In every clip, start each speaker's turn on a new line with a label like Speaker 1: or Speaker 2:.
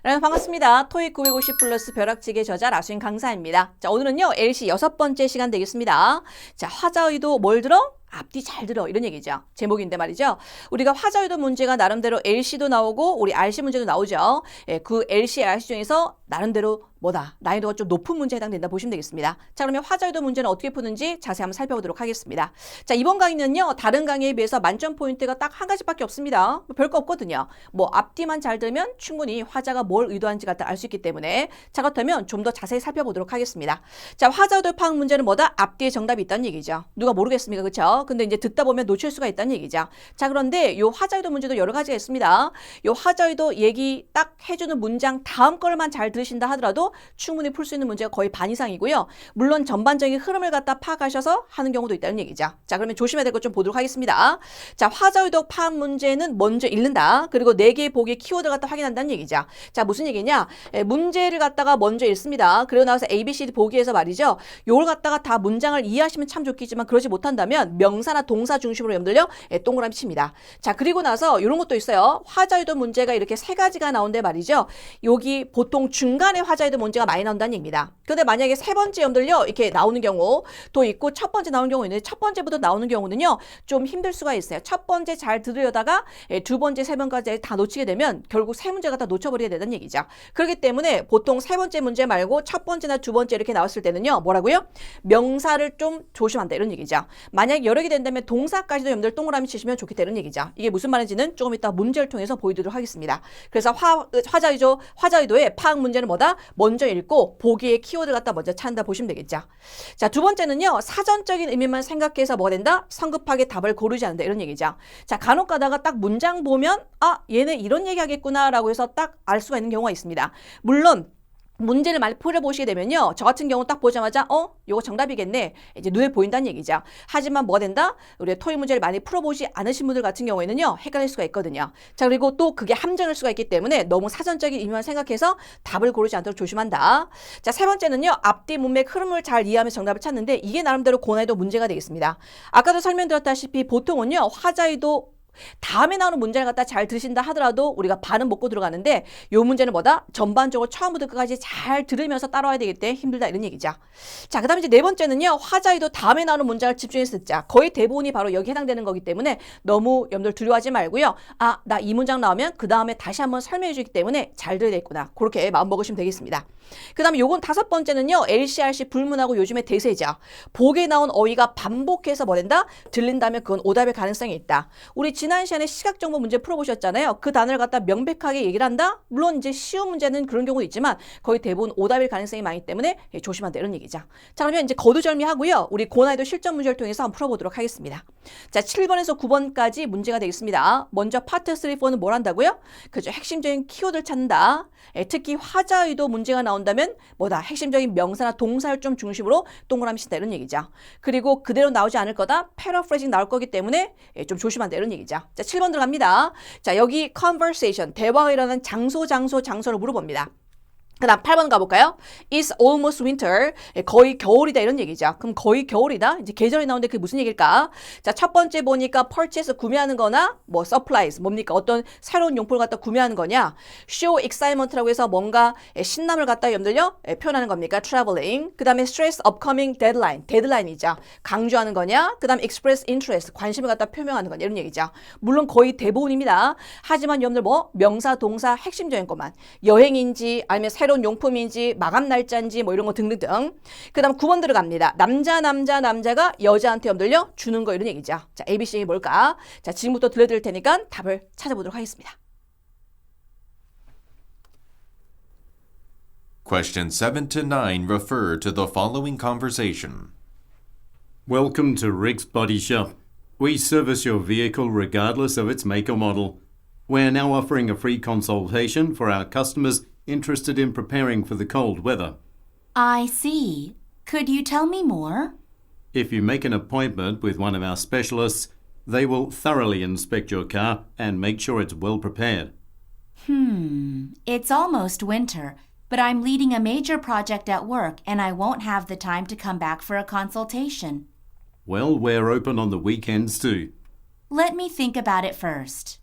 Speaker 1: 여러분 반갑습니다. 토익 950 플러스 벼락치기 저자 라수인 강사입니다. 자, 오늘은요, LC 6번째 시간 되겠습니다. 자, 화자의도 뭘 들어? 앞뒤 잘 들어 이런 얘기죠. 제목인데 말이죠. 우리가 화자의도 문제가 나름대로 LC도 나오고 우리 RC 문제도 나오죠. 예, 그 LC, RC 중에서 나름대로 뭐다? 난이도가 좀 높은 문제에 해당된다 보시면 되겠습니다. 자, 그러면 화자의도 문제는 어떻게 푸는지 자세히 한번 살펴보도록 하겠습니다. 자, 이번 강의는요, 다른 강의에 비해서 만점 포인트가 딱 한 가지밖에 없습니다. 별거 없거든요. 뭐 앞뒤만 잘 들면 충분히 화자가 뭘 의도하는지 갖다 알 수 있기 때문에 자, 그렇다면 좀 더 자세히 살펴보도록 하겠습니다. 자, 화자의도 파악 문제는 뭐다? 앞뒤에 정답이 있다는 얘기죠. 누가 모르겠습니까? 그렇죠? 근데 이제 듣다 보면 놓칠 수가 있다는 얘기죠. 자, 그런데 요 화자의도 문제도 여러 가지가 있습니다. 요 화자의도 얘기 딱 해주는 문장 다음 걸만 잘 들으신다 하더라도 충분히 풀 수 있는 문제가 거의 반 이상이고요. 물론 전반적인 흐름을 갖다 파악하셔서 하는 경우도 있다는 얘기죠. 자, 그러면 조심해야 될 것 좀 보도록 하겠습니다. 자, 화자의도 파악 문제는 먼저 읽는다. 그리고 4개의 보기의 키워드 갖다 확인한다는 얘기죠. 자, 무슨 얘기냐? 문제를 갖다가 먼저 읽습니다. 그리고 나서 A, B, C, D 보기에서 말이죠. 요걸 갖다가 다 문장을 이해하시면 참 좋겠지만 그러지 못한다면 명사나 동사 중심으로 여러분들요, 동그라미 칩니다. 자, 그리고 나서 이런 것도 있어요. 화자의도 문제가 이렇게 3가지가 나오는데 말이죠. 여기 보통 중간에 화자의도 문제가 많이 나온다는 얘기입니다. 근데 만약에 3번째 여러분들요, 이렇게 나오는 경우도 있고 첫 번째 나오는 경우 있는데 첫 번째부터 나오는 경우는요, 좀 힘들 수가 있어요. 첫 번째 잘 들으려다가 두 번째, 세 번까지 다 놓치게 되면 결국 3문제가 다 놓쳐버리게 된다는 얘기죠. 그렇기 때문에 보통 3번째 문제 말고 첫 번째나 두 번째 이렇게 나왔을 때는요, 뭐라고요? 명사를 좀 조심한다 이런 얘기죠. 만약 여러 개 된다면 동사까지도 여러분들 동그라미 치시면 좋겠다 이런 얘기죠. 이게 무슨 말인지는 조금 이따 문제를 통해서 보여드리도록 하겠습니다. 그래서 화자의도의 파악 문제는 뭐다? 먼저 읽고 보기의 키워드 갖다 먼저 찾는다 보시면 되겠죠. 자, 두 번째는요, 사전적인 의미만 생각해서 뭐가 된다? 성급하게 답을 고르지 않는다 이런 얘기죠. 자, 간혹 가다가 딱 문장 보면 아, 얘네 이런 얘기 하겠구나 라고 해서 딱 알 수가 있는 경우가 있습니다. 물론 문제를 많이 풀어보시게 되면요, 저 같은 경우 딱 보자마자 요거 정답이겠네 이제 눈에 보인다는 얘기죠. 하지만 뭐가 된다? 우리 토익 문제를 많이 풀어보지 않으신 분들 같은 경우에는요, 헷갈릴 수가 있거든요. 자, 그리고 또 그게 함정일 수가 있기 때문에 너무 사전적인 의미만 생각해서 답을 고르지 않도록 조심한다. 자, 세 번째는요, 앞뒤 문맥 흐름을 잘 이해하면서 정답을 찾는데 이게 나름대로 고난이도 문제가 되겠습니다. 아까도 설명드렸다시피 보통은요, 화자의도 다음에 나오는 문제를 갖다 잘 드신다 하더라도 우리가 반은 먹고 들어가는데 요 문제는 뭐다? 전반적으로 처음부터 끝까지 잘 들으면서 따라와야 되기 때문에 힘들다 이런 얘기죠. 자, 그 다음에 이제 4번째는요. 화자의도 다음에 나오는 문장을 집중해서 듣자. 거의 대부분이 바로 여기 해당되는 거기 때문에 너무 여러분들 두려워하지 말고요. 아, 나 이 문장 나오면 그 다음에 다시 한번 설명해 주기 때문에 잘 들어야 되겠구나. 그렇게 마음 먹으시면 되겠습니다. 그 다음에 요건 5번째는요. LCRC 불문하고 요즘의 대세죠. 복에 나온 어휘가 반복해서 뭐 된다? 들린다면 그건 오답의 가능성이 있다. 우리 지난 시간에 시각정보 문제 풀어보셨잖아요. 그 단어를 갖다 명백하게 얘기를 한다? 물론 이제 쉬운 문제는 그런 경우도 있지만 거의 대부분 오답일 가능성이 많기 때문에 조심한다 이런 얘기죠. 자, 그러면 이제 거두절미하고요. 우리 고난이도 실전 문제를 통해서 한번 풀어보도록 하겠습니다. 자, 7번에서 9번까지 문제가 되겠습니다. 먼저 파트 3, 4는 뭘 한다고요? 그죠. 핵심적인 키워드를 찾는다. 특히 화자의도 문제가 나온다면 뭐다? 핵심적인 명사나 동사를 좀 중심으로 동그라미 친다 이런 얘기죠. 그리고 그대로 나오지 않을 거다. 패러프레이징 나올 거기 때문에 좀 조심한다 이런 얘기죠. 자, 7번 들어갑니다. 자, 여기 conversation, 대화가 일어나는 장소를 물어봅니다. 그 다음 8번 가볼까요? It's almost winter. 거의 겨울이다 이런 얘기죠. 그럼 거의 겨울이다? 이제 계절이 나오는데 그게 무슨 얘기일까? 자, 첫 번째 보니까 purchase 구매하는 거나 뭐 supplies 뭡니까? 어떤 새로운 용품을 갖다 구매하는 거냐? show excitement라고 해서 뭔가 신남을 갖다 여러분들요 표현하는 겁니까? traveling. 그 다음에 stress upcoming 데드라인이죠. 강조하는 거냐? 그 다음 express interest 관심을 갖다 표명하는 거냐 이런 얘기죠. 물론 거의 대부분입니다. 하지만 여러분들 뭐 명사, 동사 핵심적인 것만 여행인지 아니면 새로운 용품인지 마감 날짜인지 뭐 이런 거 등등등. 그 다음 9번 들어갑니다. 남자가 여자한테 여러분들요 주는 거 이런 얘기죠. 자, ABC이 뭘까? 자, 지금부터 들려드릴 테니까 답을 찾아보도록 하겠습니다.
Speaker 2: Question 7 to 9 refer to the following conversation.
Speaker 3: Welcome to Rick's Body Shop. We service your vehicle regardless of its make or model. We're now offering a free consultation for our customers interested in preparing for the cold weather.
Speaker 4: I see. Could you tell me more?
Speaker 3: If you make an appointment with one of our specialists, they will thoroughly inspect your car and make sure it's well prepared.
Speaker 4: It's almost winter, but I'm leading a major project at work and I won't have the time to come back for a consultation.
Speaker 3: Well, we're open on the weekends too.
Speaker 4: Let me think about it first.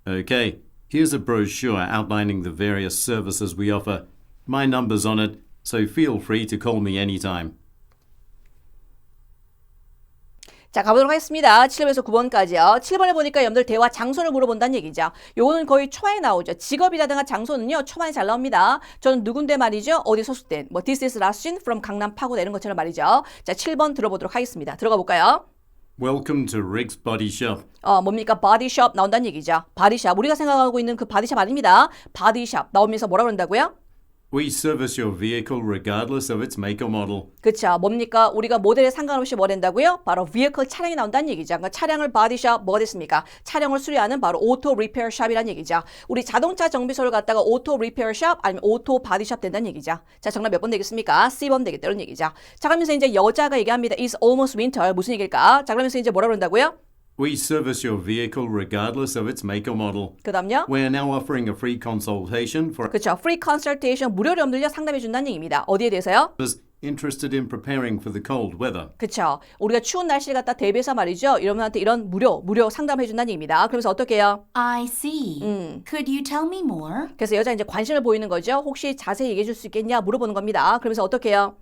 Speaker 3: Okay, Here's a brochure outlining the various services we offer. My number's on it, so feel free to call me anytime.
Speaker 1: 자, 가보도록 하겠습니다. 7번에서 9번까지요. 7번에 보니까 여러분들 대화 장소를 물어본다는 얘기죠. 요거는 거의 초반에 나오죠. 직업이라든가 장소는요, 초반에 잘 나옵니다. 저는 누군데 말이죠. 어디 소속된, 뭐, this is Rasun from 강남 파고다 이런 것처럼 말이죠. 자, 7번 들어보도록 하겠습니다. 들어가 볼까요?
Speaker 3: Welcome to Riggs Body Shop.
Speaker 1: 뭡니까? 바디숍 나온다는 얘기죠. 바디숍. 우리가 생각하고 있는 그 바디숍 아닙니다. 바디숍 나오면서 뭐라 그런다고요?
Speaker 3: We service your vehicle regardless of its make or model.
Speaker 1: 그쵸. 뭡니까? 우리가 모델에 상관없이 뭐 된다고요? 바로 vehicle 차량이 나온다는 얘기죠. 그러니까 차량을 바디숍 뭐가 됐습니까? 차량을 수리하는 바로 오토 리페어 샵이라는 얘기죠. 우리 자동차 정비소를 갖다가 오토 리페어 샵 아니면 오토 바디숍 된다는 얘기죠. 자, 정답 몇 번 되겠습니까? C번 되겠다 이런 얘기죠. 자, 그러면서 이제 여자가 얘기합니다. It's almost winter. 무슨 얘기일까? 자, 그러면서 이제 뭐라 그런다고요?
Speaker 3: We service your vehicle regardless of its make or model.
Speaker 1: 그 다음요?
Speaker 3: We're now offering a free consultation for
Speaker 1: 그쵸. free consultation 무료로 여러분들요 상담해 준다는 얘기입니다. 어디에 대해서요?
Speaker 3: others interested in preparing for the cold weather.
Speaker 1: 그쵸. 우리가 추운 날씨를 갖다 대비해서 말이죠. 여러분한테 이런 무료 상담해 준다는 얘기입니다. 그러면서 어떻게 해요?
Speaker 4: I see. Could you tell me more?
Speaker 1: 그래서 여자 이제 관심을 보이는 거죠. 혹시 자세히 얘기해 줄 수 있겠냐 물어보는 겁니다. 그러면서 어떻게 해요?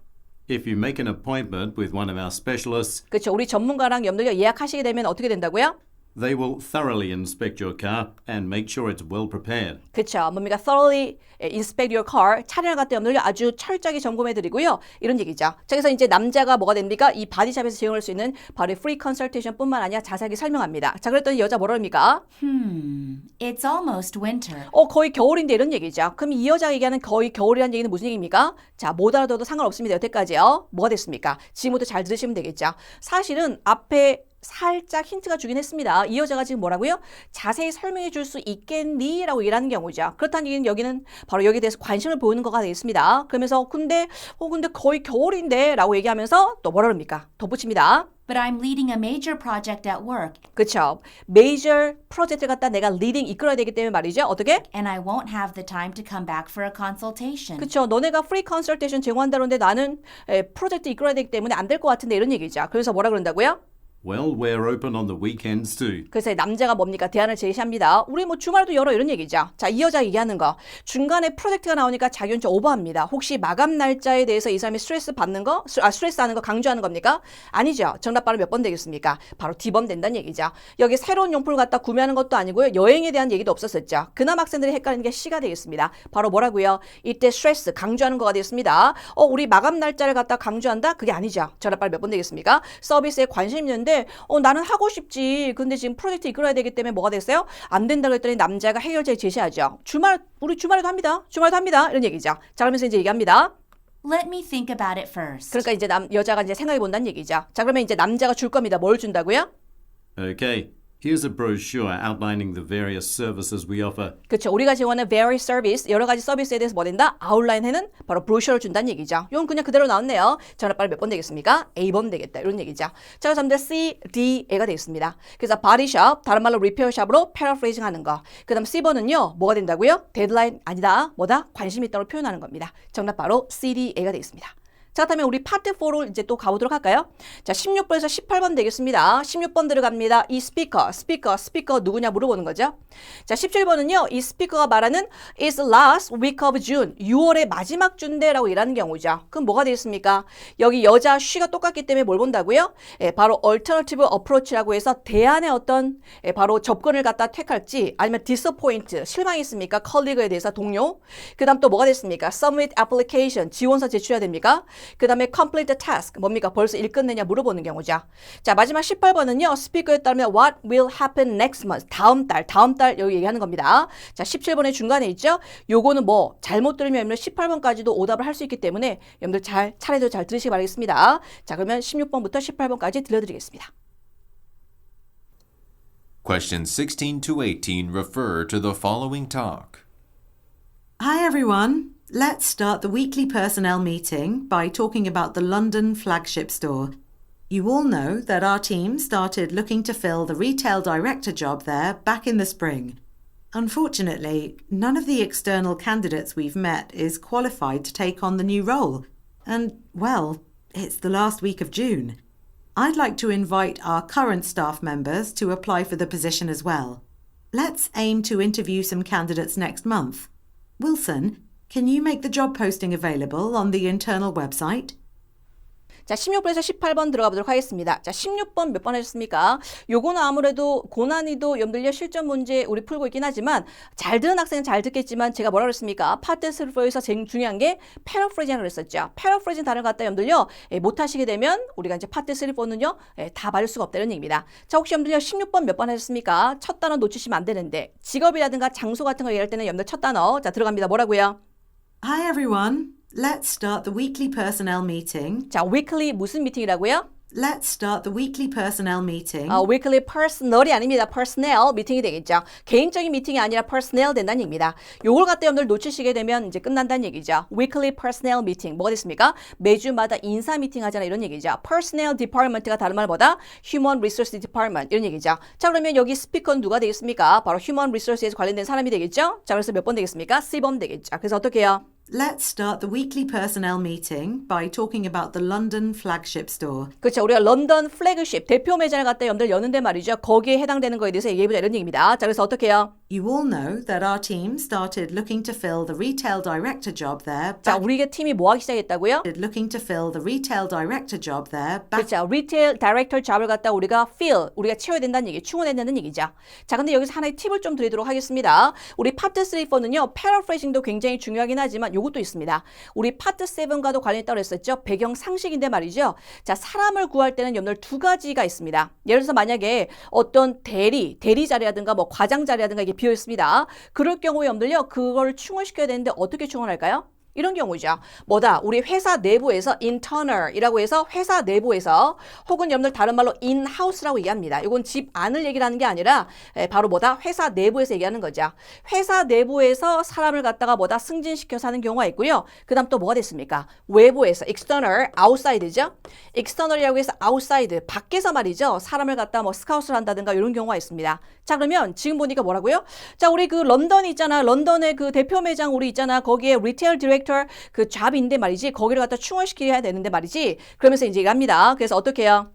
Speaker 3: If you make an appointment with one of our specialists,
Speaker 1: 그렇죠. 우리 전문가랑 여러분들 예약하시게 되면 어떻게 된다고요?
Speaker 3: they will thoroughly inspect your car and make sure it's well prepared.
Speaker 1: 그렇죠. 뭡니까? thoroughly inspect your car. 차량을 갖다 여러분들 아주 철저하게 점검해 드리고요. 이런 얘기죠. 자, 그래서 이제 남자가 뭐가 됩니까? 이 바디샵에서 제공할 수 있는 바로 free consultation 뿐만 아니라 자세하게 설명합니다. 자, 그랬더니 여자 뭐라 합니까?
Speaker 4: It's almost winter.
Speaker 1: 거의 겨울인데 이런 얘기죠. 그럼 이 여자가 얘기하는 거의 겨울이라는 얘기는 무슨 얘기입니까? 자, 못 알아둬도 상관없습니다. 여태까지요. 뭐가 됐습니까? 지금부터 잘 들으시면 되겠죠. 사실은 앞에 살짝 힌트가 주긴 했습니다. 이 여자가 지금 뭐라고요? 자세히 설명해 줄 수 있겠니? 라고 얘기하는 경우죠. 그렇다는 얘기는 여기는 바로 여기에 대해서 관심을 보이는 거가 되겠습니다. 그러면서 근데 거의 겨울인데 라고 얘기하면서 또 뭐라 그럽니까? 덧붙입니다.
Speaker 4: But I'm leading a major project at work,
Speaker 1: 그쵸. 메이저 프로젝트를 갖다 내가 리딩 이끌어야 되기 때문에 말이죠. 어떻게?
Speaker 4: and I won't have the time to come back for a consultation.
Speaker 1: 그쵸. 너네가 프리 컨설테이션 제공한다는데 나는 프로젝트 이끌어야 되기 때문에 안 될 것 같은데 이런 얘기죠. 그래서 뭐라 그런다고요?
Speaker 3: Well, we're open on the weekends too.
Speaker 1: 그래서 남자가 뭡니까? 대안을 제시합니다. 우리 뭐 주말도 열어 이런 얘기죠. 자, 이 여자 얘기하는 거. 중간에 프로젝트가 나오니까 자기 혼자 오버합니다. 혹시 마감 날짜에 대해서 이 사람이 스트레스 받는 거? 스트레스 하는 거 강조하는 겁니까? 아니죠. 정답 바로 몇 번 되겠습니까? 바로 D번 된다는 얘기죠. 여기 새로운 용품을 갖다 구매하는 것도 아니고요. 여행에 대한 얘기도 없었었죠. 그나마 학생들이 헷갈리는 게 C가 되겠습니다. 바로 뭐라고요? 이때 스트레스 강조하는 거가 되겠습니다. 우리 마감 날짜를 갖다 강조한다? 그게 아니죠. 정답 바로 몇 번 되겠습니까? 서비스에 관심 있는데 나는 하고 싶지. 근데 지금 프로젝트 이끌어야 되기 때문에 뭐가 됐어요? 안 된다고 했더니 남자가 해결책 제시하죠. 우리 주말에도 합니다. 주말에도 합니다. 이런 얘기죠. 자, 그러면서 이제 얘기합니다.
Speaker 4: Let me think about it first.
Speaker 1: 그러니까 이제 여자가 이제 생각해 본다는 얘기죠. 자, 그러면 이제 남자가 줄 겁니다. 뭘 준다고요?
Speaker 3: Okay, here's a brochure outlining the various services we offer.
Speaker 1: 그렇죠. 우리가 지원하는 various service, 여러 가지 서비스에 대해서 뭐 된다? 아웃라인해는 바로 브로셔를 준다는 얘기죠. 이건 그냥 그대로 나왔네요. 정답 빨리 몇 번 되겠습니까? A번 되겠다. 이런 얘기죠. 자, 그래서 C, D, A가 되겠습니다. 그래서 바디샵, 다른 말로 리페어샵으로 패러프레이징 하는 거. 그 다음 C번은요. 뭐가 된다고요? 데드라인 아니다. 뭐다? 관심 있다고 표현하는 겁니다. 정답 바로 C, D, A가 되겠습니다. 자, 그렇다면 우리 파트 4로 이제 또 가보도록 할까요? 자, 16번에서 18번 되겠습니다. 16번 들어갑니다. 이 스피커 누구냐 물어보는 거죠. 자, 17번은요. 이 스피커가 말하는 It's last week of June. 6월의 마지막 주인데라고 일하는 경우죠. 그럼 뭐가 되겠습니까? 여기 여자 she가 똑같기 때문에 뭘 본다고요? 바로 alternative approach라고 해서 대안의 어떤 바로 접근을 갖다 택할지 아니면 disappoint, 실망이 있습니까? 컬리그에 대해서 동료. 그 다음 또 뭐가 됐습니까? submit application, 지원서 제출해야 됩니까? 그 다음에 complete the task, 뭡니까? 벌써 일 끝내냐 물어보는 경우죠. 자, 마지막 18번은요. 스피커에 따르면 what will happen next month, 다음 달 여기 얘기하는 겁니다. 자, 17번의 중간에 있죠. 요거는 뭐 잘못 들으면 여러분들 18번까지도 오답을 할 수 있기 때문에 여러분들 차례대로 잘 들으시기 바라겠습니다. 자, 그러면 16번부터 18번까지 들려드리겠습니다.
Speaker 2: Questions 16 to 18 refer to the following talk.
Speaker 5: Hi everyone. Let's start the weekly personnel meeting by talking about the London flagship store. You all know that our team started looking to fill the retail director job there back in the spring. Unfortunately, none of the external candidates we've met is qualified to take on the new role. And, well, it's the last week of June. I'd like to invite our current staff members to apply for the position as well. Let's aim to interview some candidates next month. Wilson, can you make the job posting available on the internal website?
Speaker 1: 자, 16번에서 18번 들어가 보도록 하겠습니다. 자, 16번 몇 번 하셨습니까? 요거는 아무래도 고난이도 염들려 실전 문제 우리 풀고 있긴 하지만 잘 들은 학생은 잘 듣겠지만 제가 뭐라 그랬습니까? 파트 3에서 제일 중요한 게 패러프레이징이라고 그랬었죠. 패러프레이징 단어를 갖다 염들려 못 하시게 되면 우리가 이제 파트 3, 4는요 다 맞을 수가 없다는 얘기입니다. 자, 혹시 염들려 16번 몇 번 하셨습니까? 첫 단어 놓치시면 안 되는데 직업이라든가 장소 같은 거 얘기할 때는 염들 첫 단어 자 들어갑니다. 뭐라고요?
Speaker 5: Hi everyone. Let's start the weekly personnel meeting.
Speaker 1: 자, weekly 무슨 미팅이라고요?
Speaker 5: Let's start the weekly personnel meeting.
Speaker 1: weekly personal이 아닙니다. personnel 미팅이 되겠죠. 개인적인 미팅이 아니라 personnel 된다는 얘기입니다. 요걸 갖다 여러분들 놓치시게 되면 이제 끝난다는 얘기죠. weekly personnel meeting 뭐가 됐습니까? 매주마다 인사 미팅 하잖아 이런 얘기죠. personnel department가 다른 말보다 human resource department 이런 얘기죠. 자, 그러면 여기 스피커는 누가 되겠습니까? 바로 human resource에서 관련된 사람이 되겠죠. 자, 그래서 몇 번 되겠습니까? C번 되겠죠. 그래서 어떻게 해요?
Speaker 5: Let's start the weekly personnel meeting by talking about the London flagship store.
Speaker 1: 그렇죠. 우리가 런던 플래그십 대표 매장을 갖다 여러분들 여는데 말이죠. 거기에 해당되는 거에 대해서 얘기해보자 이런 얘기입니다. 자, 그래서 어떻게 해요?
Speaker 5: You all know that our team started looking to fill the retail director job there.
Speaker 1: 자, 우리의 팀이 뭐 하기 시작했다고요?
Speaker 5: Looking to fill the retail director job there. Back
Speaker 1: 그렇죠. 리테일 다이렉터 잡을 갖다 우리가 fill, 우리가 채워야 된다는 얘기, 충원해야 된다는 얘기죠. 자, 근데 여기서 하나의 팁을 좀 드리도록 하겠습니다. 우리 파트 3, 4는요. 패러프레이징도 굉장히 중요하긴 하지만 요것도 있습니다. 우리 파트 7과도 관련있다고 했었죠. 배경 상식인데 말이죠. 자, 사람을 구할 때는 여러분들 두 가지가 있습니다. 예를 들어서 만약에 어떤 대리 자리라든가 뭐 과장 자리라든가 이게 비어 있습니다. 그럴 경우에 여러분들요. 그걸 충원시켜야 되는데 어떻게 충원할까요? 이런 경우죠. 뭐다? 우리 회사 내부에서 internal이라고 해서 회사 내부에서 혹은 여러분들 다른 말로 in-house라고 얘기합니다. 이건 집 안을 얘기하는 게 아니라 바로 뭐다? 회사 내부에서 얘기하는 거죠. 회사 내부에서 사람을 갖다가 뭐다? 승진시켜서 하는 경우가 있고요. 그 다음 또 뭐가 됐습니까? 외부에서 external, outside죠. external이라고 해서 outside, 밖에서 말이죠. 사람을 갖다 뭐 스카우트를 한다든가 이런 경우가 있습니다. 자, 그러면 지금 보니까 뭐라고요? 자, 우리 그 런던 있잖아. 런던의 그 대표 매장 우리 있잖아. 거기에 리테일 디렉터 그 잡인데 말이지. 거기를 갖다 충원시켜야 되는데 말이지. 그러면서 이제 얘기합니다. 그래서 어떻게 해요?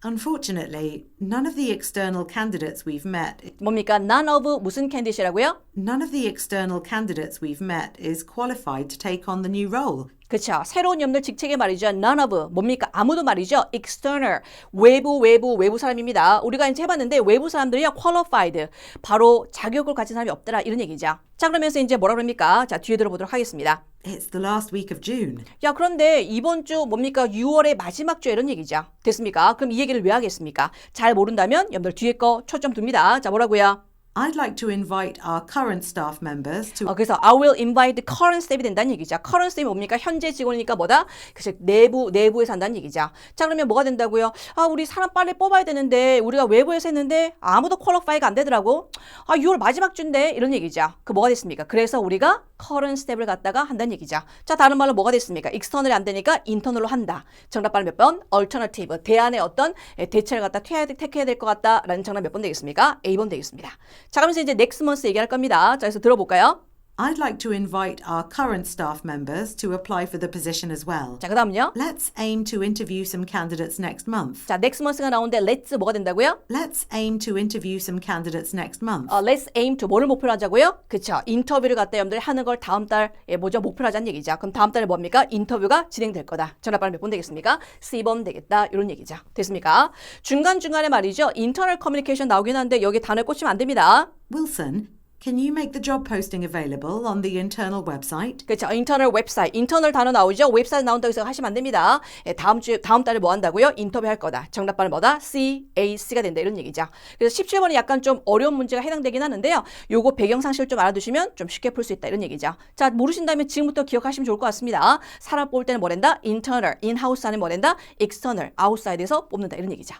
Speaker 5: Unfortunately, none of the external candidates we've met
Speaker 1: 뭡니까? None of 무슨 캔디시라고요?
Speaker 5: None of the external candidates we've met is qualified to take on the new role.
Speaker 1: 그렇죠. 새로운 염들 직책에 말이죠. None of 뭡니까? 아무도 말이죠. External 외부 사람입니다. 우리가 이제 해봤는데 외부 사람들이요. Qualified 바로 자격을 가진 사람이 없더라 이런 얘기죠. 자, 그러면서 이제 뭐라 그럽니까? 자, 뒤에 들어보도록 하겠습니다.
Speaker 5: It's the last week of June.
Speaker 1: 야, 그런데 이번 주 뭡니까? 6월의 마지막 주 이런 얘기죠. 됐습니까? 그럼 이 얘기를 왜 하겠습니까? 잘 모른다면 여러분들 뒤에 거 초점 둡니다. 자, 뭐라고요?
Speaker 5: I'd like to invite our current staff members to
Speaker 1: 그래서 I will invite the current staff이 된다는 얘기죠. current staff이 뭡니까? 현재 직원이니까 뭐다? 그래서 내부에서 한다는 얘기죠. 자, 그러면 뭐가 된다고요? 아, 우리 사람 빨리 뽑아야 되는데 우리가 외부에서 했는데 아무도 퀄리파이가 안 되더라고. 아, 6월 마지막 주인데 이런 얘기죠. 그 뭐가 됐습니까? 그래서 우리가 current staff를 갖다가 한다는 얘기죠. 자, 다른 말로 뭐가 됐습니까? external이 안 되니까 internal로 한다. 정답 발음 몇 번? alternative. 대안의 어떤 대체를 갖다 택해야 될 것 같다라는 정답 몇 번 되겠습니까? A번 되겠습니다. 자, 그러면서 이제 next month 얘기할 겁니다. 자, 그래서 들어볼까요?
Speaker 5: I'd like to invite our current staff members to apply for the position as well.
Speaker 1: 자, 그 다음은요?
Speaker 5: Let's aim to interview some candidates next month.
Speaker 1: 자, next month가 나오는데 let's 뭐가 된다고요?
Speaker 5: Let's aim to interview some candidates next month.
Speaker 1: Let's aim to 뭐를 목표로 하자고요? 그쵸. 인터뷰를 갖다 여러분들 하는 걸 다음 달 목표로 하자는 얘기죠. 그럼 다음 달에 뭡니까? 인터뷰가 진행될 거다. 전화 발음 몇 번 되겠습니까? C번 되겠다. 이런 얘기죠. 됐습니까? 중간중간에 말이죠. internal communication 나오긴 하는데 여기 단어에 꽂히면 안 됩니다.
Speaker 5: Wilson, can you make the job posting available on the internal website?
Speaker 1: 그렇죠. 인터널 웹사이트. 인터널 단어 나오죠. 웹사이트 나온다고 해서 하시면 안 됩니다. 다음 달에 뭐 한다고요? 인터뷰 할 거다. 정답 발음 뭐다? C가 된다. 이런 얘기죠. 그래서 17번이 약간 좀 어려운 문제가 해당되긴 하는데요. 요거 배경 상식을 좀 알아두시면 좀 쉽게 풀 수 있다. 이런 얘기죠. 자, 모르신다면 지금부터 기억하시면 좋을 것 같습니다. 사람 뽑을 때는 뭐랜다? internal, in-house 안에 뭐랜다? external, outside에서 뽑는다. 이런 얘기죠.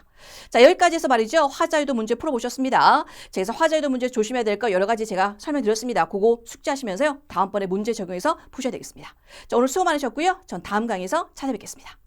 Speaker 1: 자, 여기까지 해서 말이죠. 화자유도 문제 풀어보셨습니다. 자, 그래서 화자유도 문제 조심해야 될 거 여러 가지 제가 설명드렸습니다. 그거 숙지하시면서요. 다음번에 문제 적용해서 푸셔야 되겠습니다. 자, 오늘 수고 많으셨고요. 전 다음 강의에서 찾아뵙겠습니다.